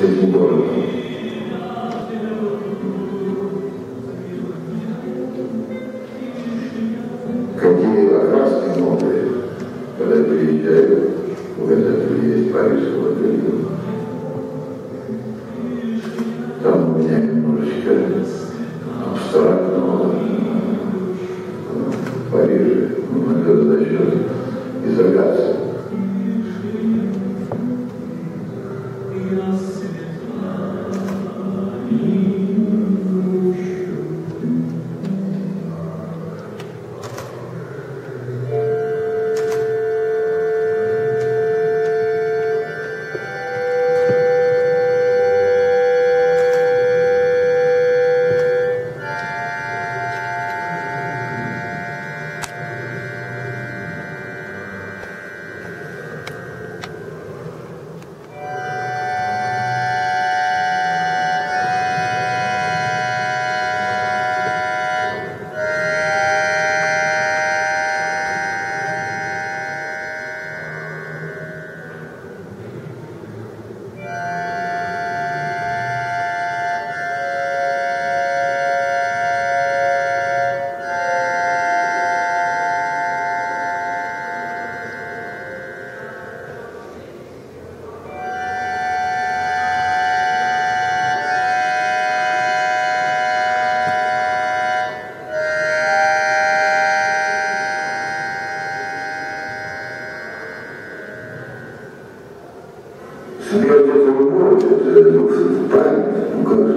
символом. Какие окраски новые, когда я приезжаю в этот есть Парижского периода. Там у меня немножечко абстрактного в Париже, иногда за счет изоляции. Смерть этого города, это память, ну как же.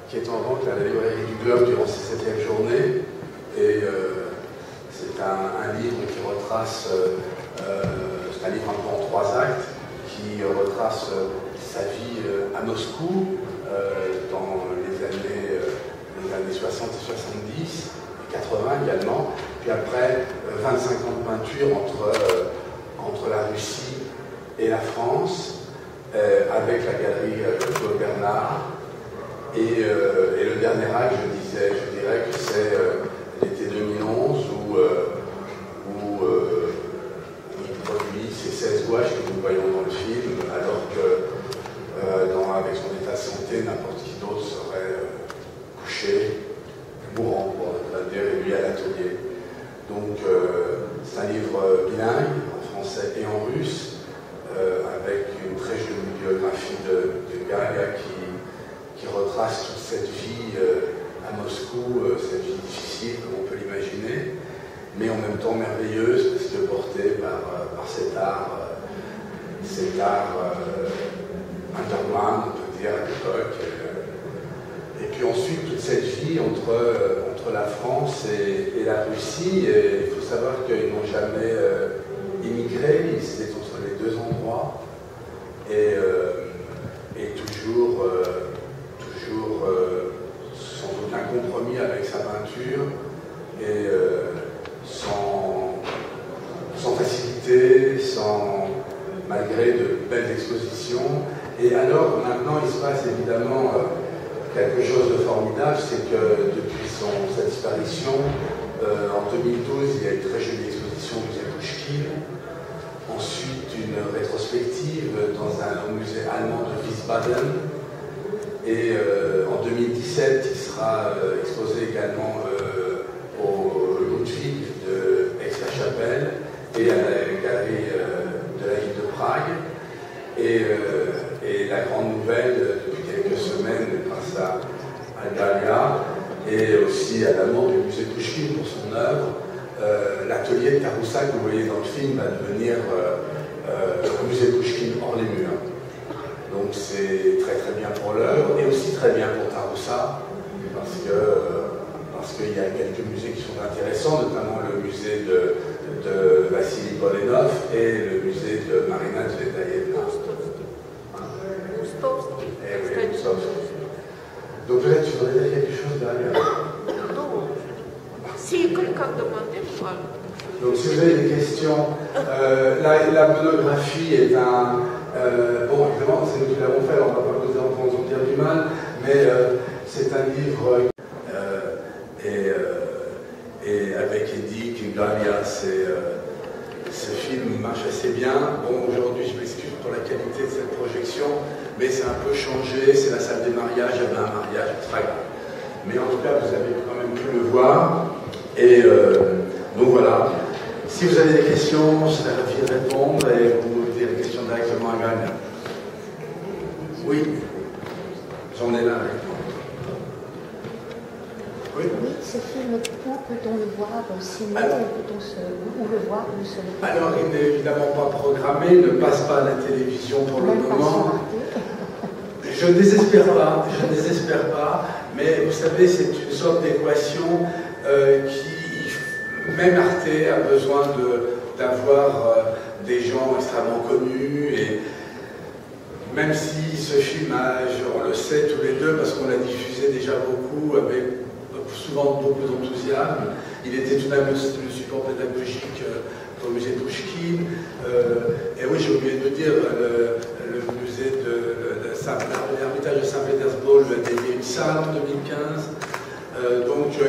Qui est en vente à la librairie du Globe durant ces 7e journées. Et c'est un livre qui retrace, c'est un livre un peu en 3 actes, qui retrace sa vie à Moscou dans les années 60 et 70, 80 également, puis après 25 ans de peinture entre la Russie et la France, avec la galerie Claude Bernard. Et le dernier acte, je dirais que c'est l'été 2011 où il produit ces 16 gouaches que nous voyons dans le film, alors que avec son état de santé, n'importe qui d'autre serait couché, mourant, pour dire, et lui à l'atelier. Donc c'est un livre bilingue, en français et en russe, avec une très jolie biographie de Galia qui retrace toute cette vie à Moscou, cette vie difficile, comme on peut l'imaginer, mais en même temps merveilleuse, parce que portée par cet art underground, on peut dire, à l'époque. Et puis ensuite, toute cette vie entre la France et la Russie. Et il faut savoir qu'ils n'ont jamais immigré, ils étaient entre les deux endroits. Et toujours sans aucun compromis avec sa peinture, et sans facilité, malgré de belles expositions. Et alors, maintenant, il se passe évidemment quelque chose de formidable, c'est que depuis sa disparition, en 2012, il y a une très jolie exposition au musée Pouchkine, ensuite une rétrospective au musée allemand de Wiesbaden, et en 2017, il sera exposé également au Ludwig de Aix-la-Chapelle et à la galerie de la ville de Prague. Et la grande nouvelle depuis quelques semaines grâce à Galia et aussi à l'amour du musée Pouchkine pour son œuvre, l'atelier de Taroussac que vous voyez dans le film va devenir le musée Pouchkine hors les murs. Donc c'est très très bien pour l'œuvre et aussi très bien pour Taroussac parce qu'il y a quelques musées qui sont intéressants, notamment le musée de Vassili Polenov et le musée de Marina Zvetaevna. Donc peut-être tu voudrais dire quelque chose derrière. Non. Si quelqu'un demandait, voilà. Donc si vous avez des questions, la monographie est un... bon, évidemment, c'est nous qui l'avons fait, alors on ne va pas vous en dire du mal, mais c'est un livre et avec Eddie Galia, ce film marche assez bien. Bon, aujourd'hui, je m'excuse pour la qualité de cette projection, mais c'est un peu changé, c'est la salle des mariages, il y avait un mariage, très grave. Mais en tout cas, vous avez quand même pu le voir. Et donc voilà. Si vous avez des questions, je serai ravi de répondre et vous posez les questions directement à Galia. Oui, j'en ai là. Oui. Oui, ce film, où peut-on le voir au cinéma? Où le voir? Alors, il n'est évidemment pas programmé, il ne passe pas à la télévision pour le moment. Je ne désespère pas, mais vous savez, c'est une sorte d'équation qui, même Arte a besoin d'avoir des gens extrêmement connus, et même si ce film on le sait tous les deux, parce qu'on l'a diffusé déjà beaucoup, avec souvent beaucoup d'enthousiasme, il était tout de même le support pédagogique pour le musée Pouchkine, et oui, j'ai oublié de dire, le musée de l'Ermitage de Saint-Pétersbourg lui a dédié une salle en 2015,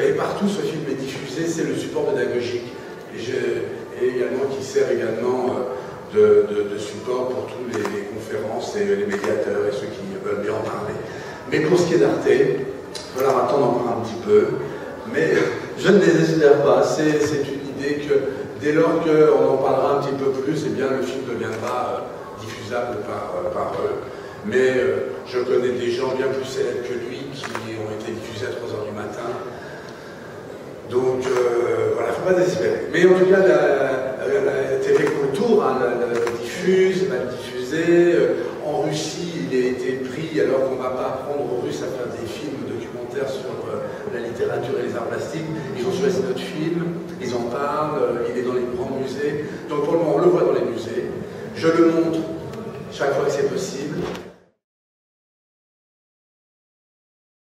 et partout ce film est diffusé, c'est le support pédagogique, et également qui sert également de support pour toutes les conférences et les médiateurs et ceux qui veulent bien en parler. Mais pour ce qui est d'Arte, il va falloir attendre encore un petit peu, mais je ne désespère pas, c'est une idée que dès lors qu'on en parlera un petit peu plus, eh bien le film deviendra diffusable par eux. Mais je connais des gens bien plus célèbres que lui qui ont été diffusés à 3h du matin. Donc voilà, il ne faut pas désespérer. Mais en tout cas, la TV Culture la diffuse, va le diffuser. En Russie, il a été pris, alors qu'on ne va pas apprendre aux Russes à faire des films documentaires sur la littérature et les arts plastiques. Ils ont choisi notre film, ils en parlent, il est dans les grands musées. Donc pour le moment, on le voit dans les musées. Je le montre chaque fois que c'est possible.